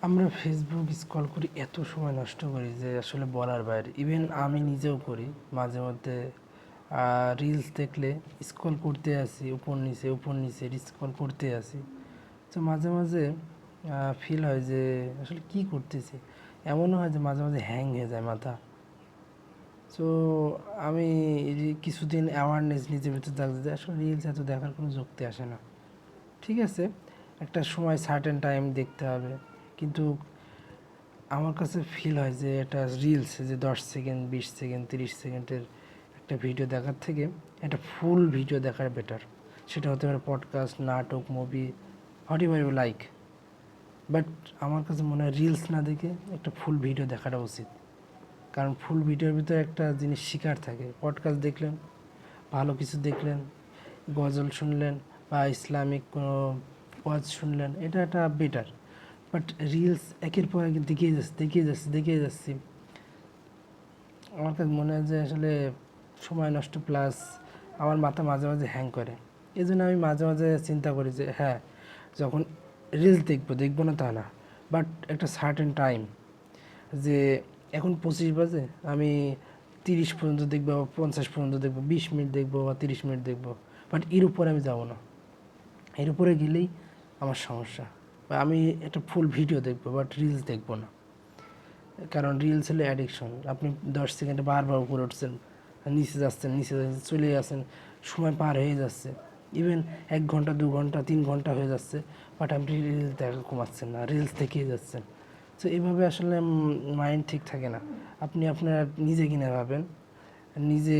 আমরা Facebook scroll করি, এত সময় নষ্ট করি যে আসলে বলার বাইরে। ইভেন আমি নিজেও করি মাঝে মধ্যে। রিলস দেখলে স্ক্রল করতে আসি, উপর নিচে উপর নিচে স্ক্রল করতে আসি। তো মাঝে মাঝে ফিল হয় যে আসলে কি করতেছি। এমনও হয় যে মাঝে মাঝে হ্যাং হয়ে যায় মাথা। তো আমি এই যে কিছুদিন অ্যাওয়ারনেস নিজের ভিতরে থাকছে যে আসলে রিলস এত দেখার কোনো যুক্তি আসে না। ঠিক আছে, একটা সময় সার্টেন টাইম দেখতে হবে, কিন্তু আমার কাছে ফিল হয় যে এটা রিলস যে 10 সেকেন্ড 20 সেকেন্ড 30 সেকেন্ডের একটা ভিডিও দেখার থেকে একটা ফুল ভিডিও দেখার বেটার। সেটা হতে পারে পডকাস্ট, নাটক, movie, whatever you like. But আমার কাছে মনে হয় রিলস না দেখে একটা ফুল ভিডিও দেখাটা উচিত। কারণ ফুল ভিডিওর ভিতরে একটা জিনিস শিকার থাকে। পডকাস্ট দেখলেন, ভালো কিছু দেখলেন, গজল শুনলেন বা ইসলামিক কোনো ওয়াজ শুনলেন, এটা একটা বেটার। বাট রিলস একের পর এক দেখিয়ে যাচ্ছি। আমার কাছে মনে হয় যে আসলে সময় নষ্ট, প্লাস আমার মাথা মাঝে মাঝে হ্যাং করে। এই জন্য আমি মাঝে মাঝে চিন্তা করি যে হ্যাঁ, যখন রিলস দেখবো না তা না, বাট একটা সার্টেন টাইম, যে এখন 25 বাজে, আমি 30 পর্যন্ত দেখবো বা 50 পর্যন্ত দেখবো, 20 মিনিট দেখবো বা 30 মিনিট দেখবো। বাট এর উপরে আমি যাবো না। এর উপরে গেলেই আমার সমস্যা। বা আমি একটা ফুল ভিডিও দেখবো বাট রিলস দেখবো না। কারণ রিলস হলো অ্যাডিকশন। আপনি 10 সেকেন্ডে বারবার উপরে উঠছেন, নিচে যাচ্ছেন, চলে আসেন, সময় পার হয়ে যাচ্ছে। ইভেন 1 ঘন্টা 2 ঘন্টা 3 ঘন্টা হয়ে যাচ্ছে, বাট আপনি রিলস দেখা কমাচ্ছেন না, রিলস দেখেই যাচ্ছেন। তো এইভাবে আসলে মাইন্ড ঠিক থাকে না। আপনি আপনার নিজে কিনে ভাবেন, নিজে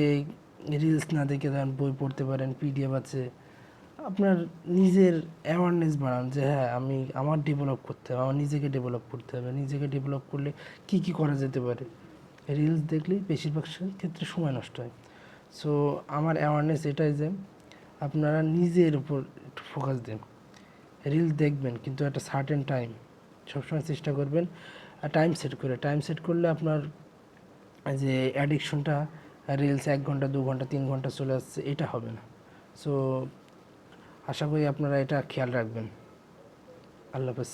রিলস না দেখে ধরেন বই পড়তে পারেন, পিডিএফ আছে। আপনার নিজের অ্যাওয়ারনেস বাড়ান যে হ্যাঁ, আমি আমার ডেভেলপ করতে হবে, আমার নিজেকে ডেভেলপ করতে হবে। নিজেকে ডেভেলপ করলে কী কী করা যেতে পারে। রিলস দেখলেই বেশিরভাগ ক্ষেত্রে সময় নষ্ট হয়। সো আমার অ্যাওয়ারনেস এটাই যে আপনারা নিজের উপর একটু ফোকাস দিন। রিলস দেখবেন কিন্তু একটা সার্টেন টাইম সবসময় চেষ্টা করবেন। টাইম সেট করলে আপনার যে অ্যাডিকশনটা, রিলস 1 ঘন্টা 2 ঘন্টা 3 ঘন্টা চলে আসছে, এটা হবে না। সো আশা করি আপনারা এটা খেয়াল রাখবেন। আল্লাহ হাফেজ।